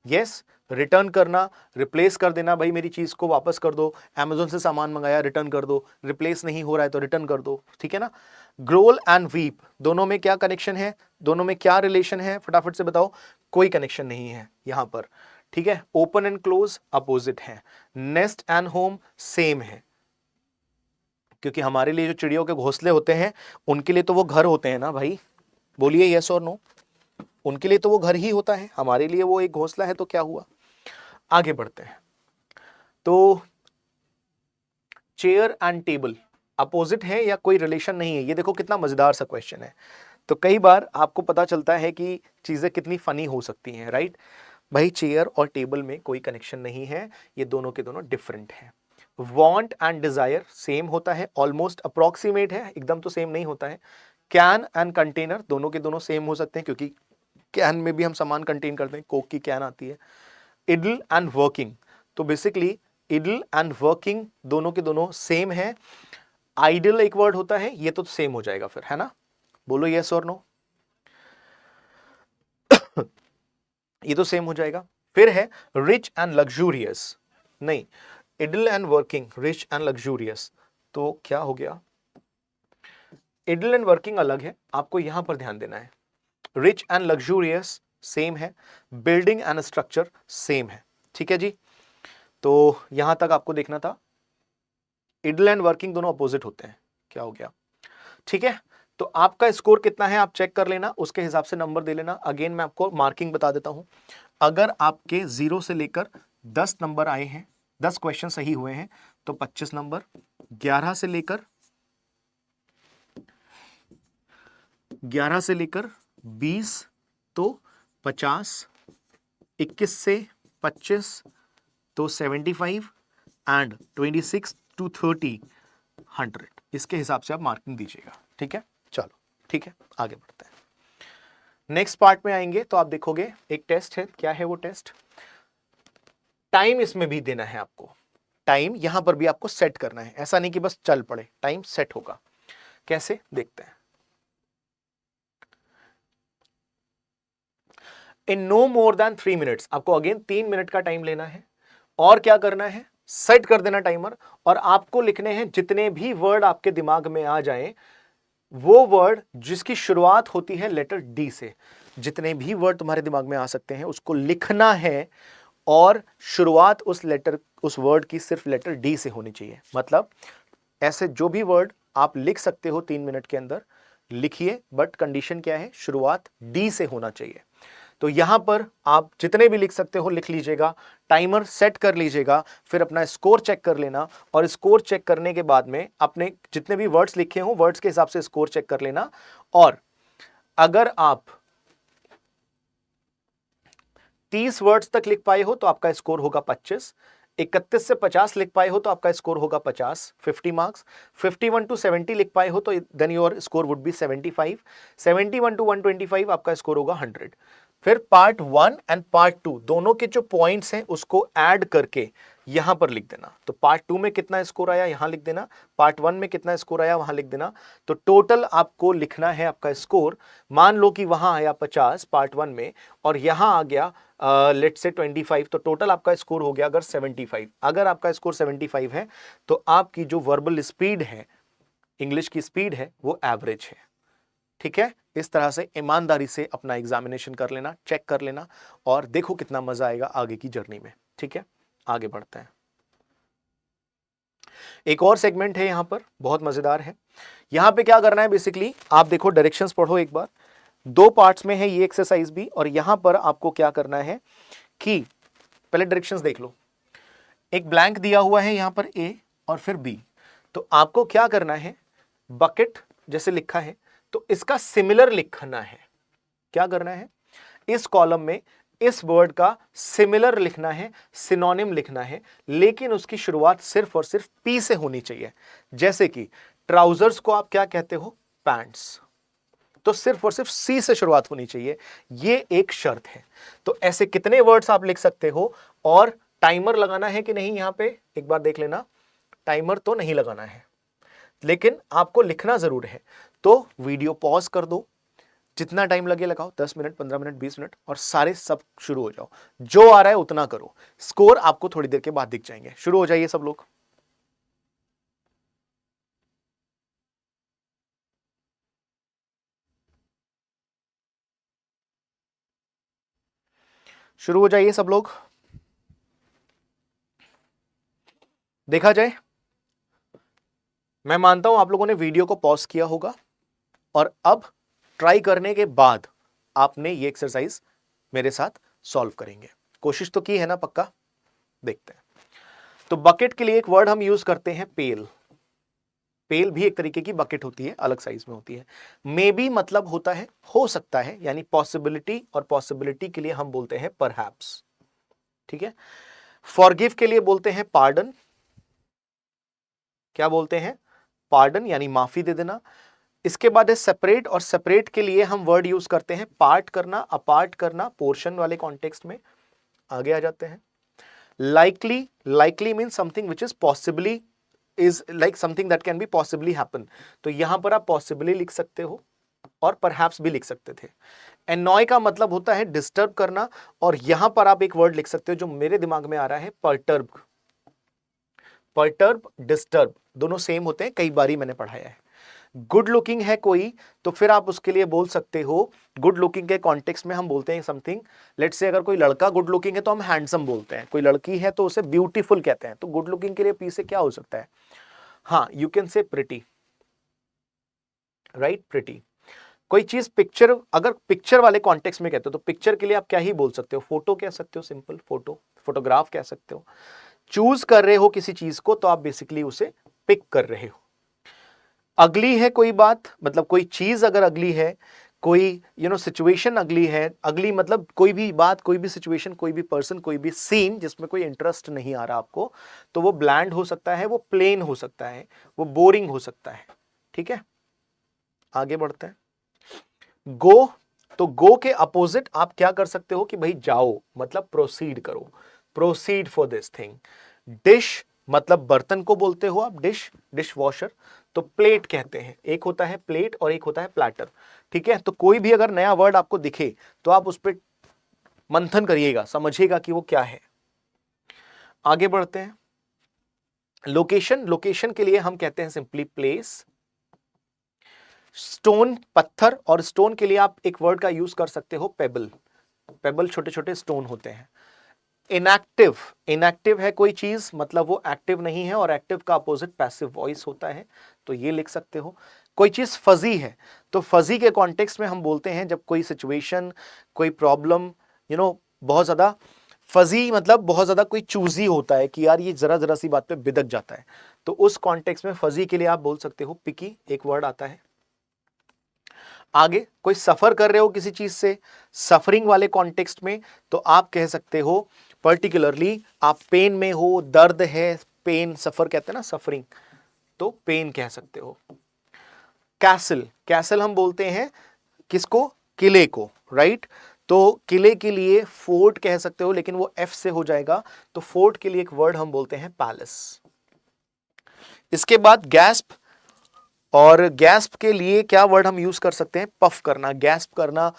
यस, रिटर्न करना, रिप्लेस कर देना, भाई मेरी चीज को वापस कर दो। अमेजोन से सामान मंगाया, रिटर्न कर दो। रिप्लेस नहीं हो रहा है तो रिटर्न कर दो, ठीक है ना। ग्रोल एंड वीप, दोनों में क्या कनेक्शन है? दोनों में क्या रिलेशन है? फटाफट से बताओ। कोई कनेक्शन नहीं है यहां पर, ठीक है। ओपन एंड क्लोज अपोजिट है। नेस्ट एंड होम सेम है, क्योंकि हमारे लिए जो चिड़ियों के घोंसले होते हैं उनके लिए तो वो घर होते हैं ना भाई, बोलिए यस और नो। उनके लिए तो वो घर ही होता है, हमारे लिए वो एक घोंसला है, तो क्या हुआ। आगे बढ़ते हैं। तो चेयर एंड टेबल अपोजिट है या कोई रिलेशन नहीं है? ये देखो कितना मजेदार सा क्वेश्चन है। तो कई बार आपको पता चलता है कि चीजें कितनी फनी हो सकती हैं, राइट। भाई चेयर और टेबल में कोई कनेक्शन नहीं है, ये दोनों के दोनों डिफरेंट है। वांट एंड डिजायर सेम होता है, ऑलमोस्ट अप्रोक्सीमेट है, एकदम तो सेम नहीं होता है। कैन एंड कंटेनर दोनों के दोनों सेम हो सकते हैं, क्योंकि कैन में भी हम सामान कंटेन करते हैं, कोक की कैन आती है। इडल एंड वर्किंग, तो बेसिकली इडल एंड वर्किंग दोनों के दोनों सेम है। आइडल एक वर्ड होता है, ये तो सेम हो जाएगा फिर, है ना। बोलो यस और नो। ये तो सेम हो जाएगा। फिर है रिच एंड लग्जूरियस, नहीं, idle and working, rich and luxurious, तो क्या हो गया? इडल एंड वर्किंग अलग है, आपको यहां पर ध्यान देना है। रिच एंड लग्जूरियस सेम है। बिल्डिंग एंड स्ट्रक्चर सेम है, ठीक है जी। तो यहां तक आपको देखना था। इडल एंड वर्किंग दोनों अपोजिट होते हैं, क्या हो गया, ठीक है। तो आपका स्कोर कितना है आप चेक कर लेना, उसके हिसाब से नंबर दे लेना। अगेन मैं आपको मार्किंग बता देता हूं। अगर आपके 0 से लेकर 10 नंबर आए हैं, 10 क्वेश्चन सही हुए हैं, तो 25 नंबर। 11 से लेकर 20 तो 50, 21 से 25 तो 75 एंड 26 to 30 100, इसके हिसाब से आप मार्किंग दीजिएगा, ठीक है। चलो ठीक है, आगे बढ़ते हैं। नेक्स्ट पार्ट में आएंगे तो आप देखोगे एक टेस्ट है। क्या है वो टेस्ट? टाइम इसमें भी देना है आपको। टाइम यहां पर भी आपको सेट करना है, ऐसा नहीं कि बस चल पड़े, टाइम सेट होगा। कैसे, देखते हैं। In no more than 3 minutes, आपको अगेन 3 मिनट का टाइम लेना है। और क्या करना है? सेट कर देना टाइमर, और आपको लिखने हैं जितने भी वर्ड आपके दिमाग में आ जाएं, वो वर्ड जिसकी शुरुआत होती है लेटर डी से। जितने भी वर्ड तुम्हारे दिमाग में आ सकते हैं उसको लिखना है, और शुरुआत उस वर्ड की सिर्फ लेटर डी से होनी चाहिए। मतलब ऐसे जो भी वर्ड आप लिख सकते हो 3 मिनट के अंदर लिखिए, बट कंडीशन क्या है? शुरुआत डी से होना चाहिए। तो यहां पर आप जितने भी लिख सकते हो लिख लीजिएगा, टाइमर सेट कर लीजिएगा, फिर अपना स्कोर चेक कर लेना, और स्कोर चेक करने के बाद में अपने जितने भी वर्ड्स लिखे हो वर्ड्स के हिसाब से स्कोर चेक कर लेना। और अगर आप 30 वर्ड्स तक लिख पाए हो तो आपका स्कोर होगा 25। 31 से 50 लिख पाए हो तो आपका स्कोर होगा 50, 50 मार्क्स। 51 to 70 लिख पाए हो तो then your score would be 75। 71 to 125 आपका स्कोर होगा 100। फिर पार्ट 1 एंड पार्ट 2 दोनों के जो पॉइंट्स हैं उसको ऐड करके यहां पर लिख देना। तो पार्ट 2 में कितना स्कोर आया यहां लिख देना, पार्ट 1 में कितना स्कोर आया वहां लिख देना। तो टोटल आपको लिखना है आपका स्कोर। मान लो कि वहां आया 50 पार्ट 1 में और यहां आ गया लेट से 25, तो टोटल आपका स्कोर हो गया अगर 75। अगर आपका स्कोर 75 है तो आपकी जो वर्बल स्पीड है, इंग्लिश की स्पीड है, वो एवरेज है। ठीक है, इस तरह से ईमानदारी से अपना एग्जामिनेशन कर लेना, चेक कर लेना और देखो कितना मजा आएगा आगे की जर्नी में। ठीक है, आगे बढ़ते हैं। एक और सेगमेंट है यहां पर, बहुत मजेदार है। यहां पे क्या करना है बेसिकली, आप देखो डायरेक्शंस पढ़ो एक बार। 2 पार्ट्स में है ये एक्सरसाइज भी, और यहां पर आपको क्या करना है कि पहले डायरेक्शंस देख लो। एक ब्लैंक दिया हुआ है यहां पर ए और फिर बी, तो आपको क्या करना है, बकेट जैसे लिखा है तो इसका सिमिलर लिखना है। क्या करना है, इस कॉलम में इस वर्ड का सिमिलर लिखना है, सिनोनिम लिखना है, लेकिन उसकी शुरुआत सिर्फ और सिर्फ पी से होनी चाहिए। जैसे कि ट्राउजर्स को आप क्या कहते हो, पैंट्स, तो सिर्फ और सिर्फ सी से शुरुआत होनी चाहिए, ये एक शर्त है। तो ऐसे कितने वर्ड्स आप लिख सकते हो, और टाइमर लगाना है कि नहीं, यहां पे एक बार देख लेना। टाइमर तो नहीं लगाना है, लेकिन आपको लिखना जरूर है। तो वीडियो पॉज कर दो, जितना टाइम लगे लगाओ, 10 मिनट, 15 मिनट, 20 मिनट, और सारे सब शुरू हो जाओ। जो आ रहा है उतना करो, स्कोर आपको थोड़ी देर के बाद दिख जाएंगे। शुरू हो जाइए सब लोग। शुरू हो जाइए सब लोग, देखा जाए। मैं मानता हूं आप लोगों ने वीडियो को पॉज किया होगा और अब ट्राई करने के बाद आपने ये एक्सरसाइज मेरे साथ सॉल्व करेंगे। कोशिश तो की है ना, पक्का? देखते हैं। तो बकेट के लिए एक वर्ड हम यूज करते हैं पेल। पेल भी एक तरीके की बकेट होती है, अलग साइज में होती है। मे बी मतलब होता है हो सकता है, यानी पॉसिबिलिटी, और पॉसिबिलिटी के लिए हम बोलते हैं परहैप्स। ठीक है, फॉरगिव के लिए बोलते हैं पार्डन। क्या बोलते हैं, पार्डन, यानी माफी दे देना। इसके बाद है सेपरेट, और सेपरेट के लिए हम वर्ड यूज करते हैं पार्ट करना, अपार्ट करना, पोर्शन वाले कॉन्टेक्स्ट में। आगे आ जाते हैं। Likely, likely mean something which is possibly, is like something that can be possibly happen. तो यहां पर आप पॉसिबली लिख सकते हो और परहैप्स भी लिख सकते थे। एनॉय का मतलब होता है डिस्टर्ब करना, और यहां पर आप एक वर्ड लिख सकते हो जो मेरे दिमाग में आ रहा है, पर्टर्ब। पर्टर्ब, डिस्टर्ब दोनों सेम होते हैं, कई बारी मैंने पढ़ाया है। गुड लुकिंग है कोई, तो फिर आप उसके लिए बोल सकते हो, गुड लुकिंग के कॉन्टेक्स्ट में हम बोलते हैं समथिंग, लेट्स से अगर कोई लड़का गुड लुकिंग है तो हम हैंडसम बोलते हैं, कोई लड़की है तो उसे ब्यूटीफुल कहते हैं। तो गुड लुकिंग के लिए पी से क्या हो सकता है, हाँ, you can say pretty, right, pretty. कोई चीज पिक्चर, अगर पिक्चर वाले कॉन्टेक्स्ट में कहते हो तो पिक्चर के लिए आप क्या ही बोल सकते हो, फोटो कह सकते हो, सिंपल फोटो, फोटोग्राफ कह सकते हो। चूज कर रहे हो किसी चीज को तो आप बेसिकली उसे पिक कर रहे हो। अगली है कोई बात, मतलब कोई चीज अगर अगली है, कोई सिचुएशन अगली है, अगली मतलब कोई भी बात, कोई भी सिचुएशन, कोई भी पर्सन, कोई भी सीन जिसमें कोई इंटरेस्ट नहीं आ रहा आपको, तो वो ब्लैंड हो सकता है, वो प्लेन हो सकता है, वो बोरिंग हो सकता है। ठीक है, आगे बढ़ते हैं। गो, तो गो के अपोजिट आप क्या कर सकते हो कि भाई जाओ, मतलब प्रोसीड करो, proceed for this thing. Dish मतलब बर्तन को बोलते हो आप, डिश, डिश वॉशर। तो प्लेट कहते हैं, एक होता है प्लेट और एक होता है प्लेटर। ठीक है, तो कोई भी अगर नया वर्ड आपको दिखे तो आप उस पर मंथन करिएगा, समझिएगा कि वो क्या है। आगे बढ़ते हैं। लोकेशन, लोकेशन के लिए हम कहते हैं सिंपली प्लेस। स्टोन, पत्थर, और स्टोन के लिए आप एक वर्ड का यूज कर सकते हो पेबल। पेबल छोटे छोटे स्टोन होते हैं। इनएक्टिव, इनएक्टिव है कोई चीज, मतलब वो एक्टिव नहीं है, और एक्टिव का अपोजिट पैसिव वॉइस होता है, तो ये लिख सकते हो। कोई चीज फजी है, तो फजी के कॉन्टेक्स्ट में हम बोलते हैं जब कोई सिचुएशन, कोई प्रॉब्लम, बहुत ज्यादा फजी, मतलब बहुत ज्यादा कोई चूजी होता है कि यार ये जरा जरा सी बात पे बिदक जाता है, तो उस कॉन्टेक्स्ट में फजी के लिए आप बोल सकते हो पिकी, एक वर्ड आता है। आगे कोई सफर कर रहे हो किसी चीज से, सफरिंग वाले कॉन्टेक्स्ट में, तो आप कह सकते हो पर्टिकुलरली आप पेन में हो, दर्द है, पेन, सफर कहते हैं ना, सफरिंग, तो पेन कह सकते हो। कैसल, कैसल हम बोलते हैं किसको, किले को, राइट। तो किले के लिए फोर्ट कह सकते हो, लेकिन वो एफ से हो जाएगा, तो फोर्ट के लिए एक वर्ड हम बोलते हैं पैलेस। इसके बाद गैस्प, और गैस्प के लिए क्या वर्ड हम यूज कर सकते हैं? पफ करना। गैस्प करना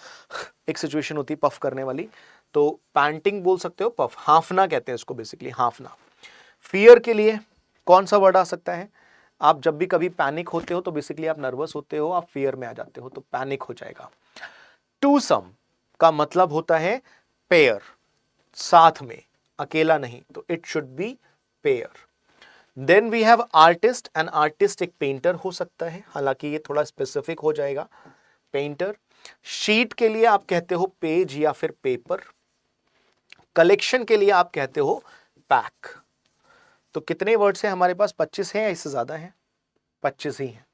एक सिचुएशन होती है पफ करने वाली, तो पैंटिंग बोल सकते हो, पफ, हाफना कहते हैं इसको बेसिकली, हाफना। फियर के लिए कौन सा वर्ड आ सकता है? आप जब भी कभी पैनिक होते हो तो बेसिकली आप नर्वस होते हो, आप फियर में आ जाते हो, तो पैनिक हो जाएगा। टू सम का मतलब होता है पेयर, साथ में, अकेला नहीं, तो it should be pair. Then we have artist, and artist एक पेंटर हो सकता है, हालांकि ये थोड़ा स्पेसिफिक हो जाएगा, पेंटर। शीट के लिए आप कहते हो पेज या फिर पेपर। कलेक्शन के लिए आप कहते हो पैक। तो कितने वर्ड्स हैं हमारे पास? 25 हैं या इससे ज्यादा हैं? 25 ही हैं।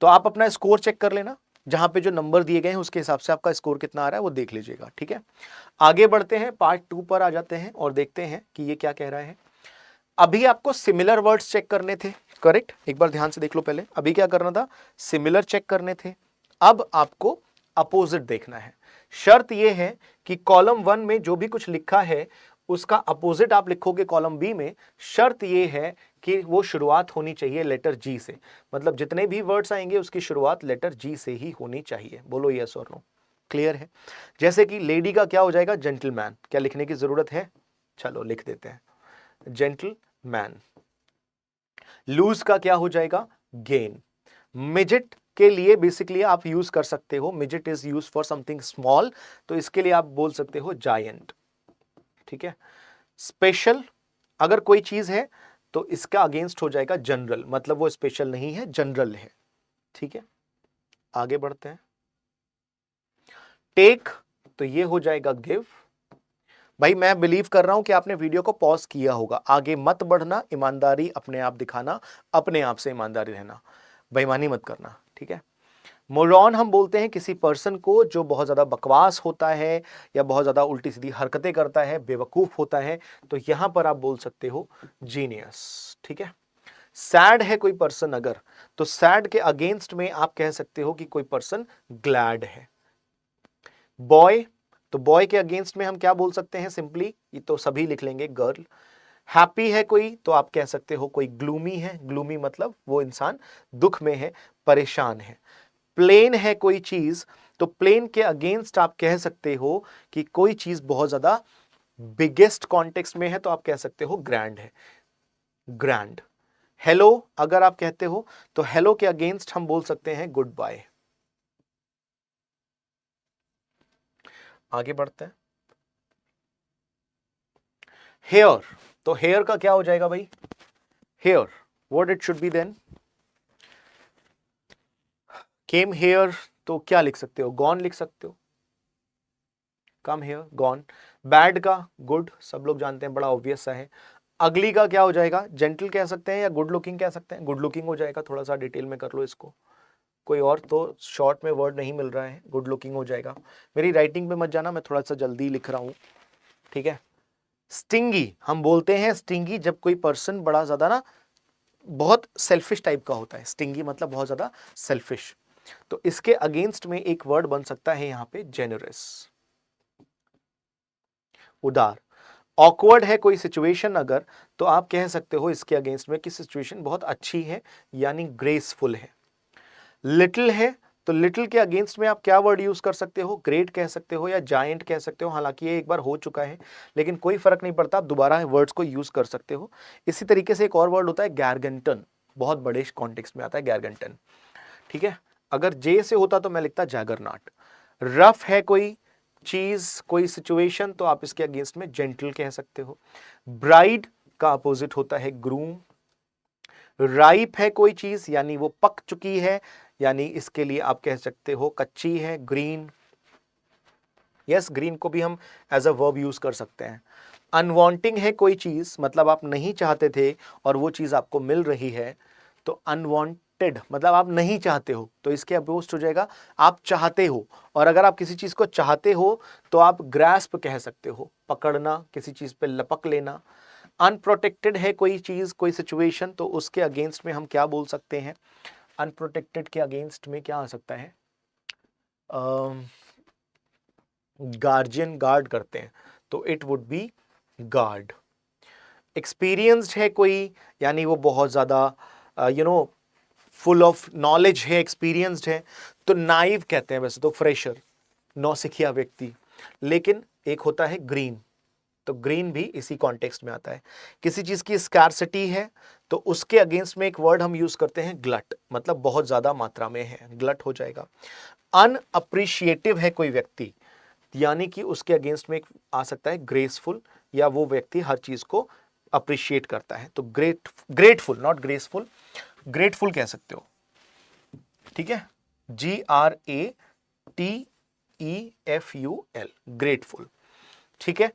तो आप अपना स्कोर चेक कर लेना, जहां पे जो नंबर दिए गए हैं उसके हिसाब से आपका स्कोर कितना आ रहा है वो देख लीजिएगा, ठीक है। आगे बढ़ते हैं, पार्ट 2 पर आ जाते हैं और देखते हैं कि ये क्या कह रहा है। अभी आपको सिमिलर वर्ड्स चेक करने थे, करेक्ट? एक बार ध्यान से देख लो पहले, अभी क्या करना था? सिमिलर चेक करने थे। अब आपको अपोजिट देखना है। शर्त यह है कि कॉलम 1 में जो भी कुछ लिखा है उसका अपोजिट आप लिखोगे कॉलम बी में। शर्त यह है कि वो शुरुआत होनी चाहिए लेटर जी से, मतलब जितने भी वर्ड्स आएंगे उसकी शुरुआत लेटर जी से ही होनी चाहिए। बोलो यस और नो, क्लियर है? जैसे कि लेडी का क्या हो जाएगा? जेंटलमैन। क्या लिखने की जरूरत है? चलो लिख देते हैं, जेंटलमैन। लूज का क्या हो जाएगा? गेन। मिजिट के लिए बेसिकली आप यूज कर सकते हो, midget is use for something small, तो इसके लिए आप बोल सकते हो जायंट, ठीक है। स्पेशल, अगर कोई चीज है तो इसका अगेंस्ट हो जाएगा जनरल, मतलब वो स्पेशल नहीं है, जनरल है, ठीक है। आगे बढ़ते हैं। टेक, तो ये हो जाएगा गिव। भाई मैं बिलीव कर रहा हूं कि आपने वीडियो को पॉज किया होगा। आगे मत बढ़ना, ईमानदारी अपने आप दिखाना, अपने आप से ईमानदारी रहना, बेईमानी मत करना, ठीक है। मोरॉन हम बोलते हैं किसी पर्सन को जो बहुत ज्यादा बकवास होता है या बहुत ज्यादा उल्टी सीधी हरकतें करता है, बेवकूफ होता है, तो यहां पर आप बोल सकते हो जीनियस, ठीक है। सैड है कोई पर्सन अगर, तो सैड के अगेंस्ट में आप कह सकते हो कि कोई पर्सन ग्लैड है। बॉय, तो बॉय के अगेंस्ट में हम क्या बोल सकते हैं? सिंपली ये तो सभी लिख लेंगे, गर्ल। हैप्पी है कोई, तो आप कह सकते हो कोई ग्लूमी है। ग्लूमी मतलब वो इंसान दुख में है, परेशान है। प्लेन है कोई चीज, तो प्लेन के अगेंस्ट आप कह सकते हो कि कोई चीज बहुत ज्यादा बिगेस्ट कॉन्टेक्स्ट में है, तो आप कह सकते हो ग्रैंड है, ग्रैंड। हेलो अगर आप कहते हो तो हेलो के अगेंस्ट हम बोल सकते हैं गुड बाय। आगे बढ़ते हैं। हेयर, तो हेयर का क्या हो जाएगा भाई? Here, what it should be then? Came here, तो क्या लिख सकते हो? गॉन लिख सकते हो, कम हेयर, गॉन। बैड का गुड, सब लोग जानते हैं, बड़ा ऑब्वियस सा है। अगली का क्या हो जाएगा? जेंटल कह सकते हैं या गुड लुकिंग कह सकते हैं? गुड लुकिंग हो जाएगा, थोड़ा सा डिटेल में कर लो इसको, कोई और तो शॉर्ट में वर्ड नहीं मिल रहा है, गुड लुकिंग हो जाएगा। मेरी राइटिंग पे मत जाना, मैं थोड़ा सा जल्दी लिख रहा हूं, ठीक है। स्टिंगी, हम बोलते हैं स्टिंगी जब कोई पर्सन बड़ा ज्यादा ना बहुत सेल्फिश टाइप का होता है। स्टिंगी मतलब बहुत ज्यादा सेल्फिश, तो इसके अगेंस्ट में एक वर्ड बन सकता है यहां पे जेनरस, उदार। ऑकवर्ड है कोई सिचुएशन अगर, तो आप कह सकते हो इसके अगेंस्ट में कि सिचुएशन बहुत अच्छी है, यानी ग्रेसफुल है। लिटिल है, तो लिटिल के अगेंस्ट में आप क्या वर्ड यूज कर सकते हो? ग्रेट कह सकते हो या जायंट कह सकते हो। हालांकि ये एक बार हो चुका है, लेकिन कोई फर्क नहीं पड़ता, आप दोबारा वर्ड्स को यूज कर सकते हो। इसी तरीके से एक और वर्ड होता है गैरगंटन, बहुत बड़े कॉन्टेक्स्ट में आता है गैरगंटन, ठीक है। अगर जे से होता तो मैं लिखता जैगरनॉट। रफ है कोई चीज, कोई सिचुएशन, तो आप इसके अगेंस्ट में जेंटल कह सकते हो। ब्राइड का अपोजिट होता है ग्रूम। राइप है कोई चीज, यानी वो पक चुकी है, यानी इसके लिए आप कह सकते हो कच्ची है, ग्रीन। यस, ग्रीन को भी हम एज अ वर्ब यूज कर सकते हैं। अनवांटिंग है कोई चीज, मतलब आप नहीं चाहते थे और वो चीज आपको मिल रही है, तो अनवांटेड मतलब आप नहीं चाहते हो, तो इसके अपोजिट हो जाएगा आप चाहते हो। और अगर आप किसी चीज को चाहते हो तो आप ग्रैस्प कह सकते हो, पकड़ना, किसी चीज पे लपक लेना। अनप्रोटेक्टेड है कोई चीज, कोई सिचुएशन, तो उसके अगेंस्ट में हम क्या बोल सकते हैं? अनप्रोटेक्टेड के अगेंस्ट में क्या आ सकता है? गार्जियन गार्ड करते हैं, तो it would be guard. Experienced है कोई, यानी वो बहुत ज़्यादा फुल ऑफ नॉलेज है, एक्सपीरियंस्ड है, तो नाइव कहते हैं वैसे तो, फ्रेशर, नौसिखिया व्यक्ति। लेकिन एक होता है ग्रीन, तो ग्रीन भी इसी कॉन्टेक्स्ट में आता है। किसी चीज की स्कार्सिटी है तो उसके अगेंस्ट में एक वर्ड हम यूज करते हैं ग्लट, मतलब बहुत ज्यादा मात्रा में है, ग्लट हो जाएगा। अनअप्रिशिएटिव है कोई व्यक्ति, यानी कि उसके अगेंस्ट में एक आ सकता है ग्रेसफुल, या वो व्यक्ति हर चीज को अप्रिशिएट करता है, तो ग्रेटफुल, नॉट ग्रेसफुल, ग्रेटफुल कह सकते हो, ठीक है, GRATEFUL, ग्रेटफुल, ठीक है।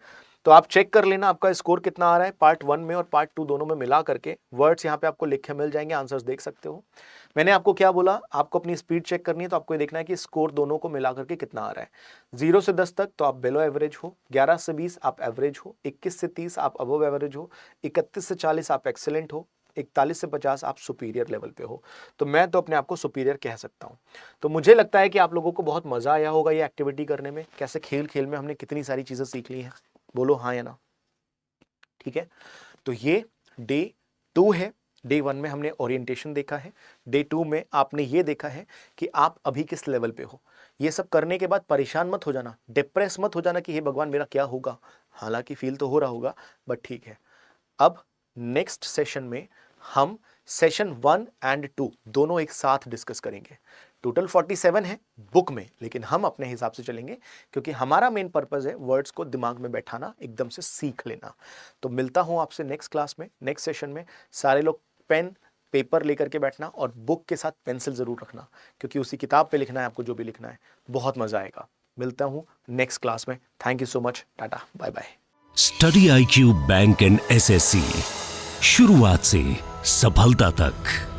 तो आप चेक कर लेना आपका स्कोर कितना आ रहा है पार्ट 1 में और पार्ट 2 दोनों में मिला करके। वर्ड्स यहाँ पे आपको लिखे मिल जाएंगे, आंसर्स देख सकते हो। मैंने आपको क्या बोला, आपको अपनी स्पीड चेक करनी है, तो आपको ये देखना है कि स्कोर दोनों को मिला करके कितना आ रहा है। 0 से 10 तक तो आप बिलो एवरेज हो, 11 से 20 आप एवरेज हो, 21 से 30 आप अबव एवरेज हो, 31 से 40 आप एक्सेलेंट हो, 41 से 50 आप सुपीरियर लेवल पे हो। तो मैं तो अपने आप को सुपीरियर कह सकता हूँ। तो मुझे लगता है कि आप लोगों को बहुत मजा आया होगा ये एक्टिविटी करने में। कैसे खेल खेल में हमने कितनी सारी चीजें सीख ली हैं, बोलो हाँ या ना। ठीक है, तो ये डे 2 है। डे 1 में हमने ओरिएंटेशन देखा है, डे 2 में आपने ये देखा है कि आप अभी किस लेवल पे हो। ये सब करने के बाद परेशान मत हो जाना, डिप्रेस मत हो जाना कि हे भगवान मेरा क्या होगा, हालांकि फील तो हो रहा होगा, बट ठीक है। अब नेक्स्ट सेशन में हम सेशन 1 एंड 2 दोनों एक साथ डिस्कस करेंगे। टोटल 47 है बुक में, लेकिन हम अपने हिसाब से चलेंगे क्योंकि हमारा मेन पर्पस है वर्ड्स को दिमाग में बैठाना, एकदम से सीख लेना। तो मिलता हूं आपसे नेक्स्ट क्लास में, नेक्स्ट सेशन में। सारे लोग पेन पेपर लेकर के बैठना और बुक के साथ पेंसिल जरूर रखना, क्योंकि उसी किताब पे लिखना है आपको जो भी लिखना है। बहुत मजा आएगा। मिलता हूं नेक्स्ट क्लास में। Thank you so much, tata bye bye. Study IQ bank and SSC, शुरुआत से सफलता तक।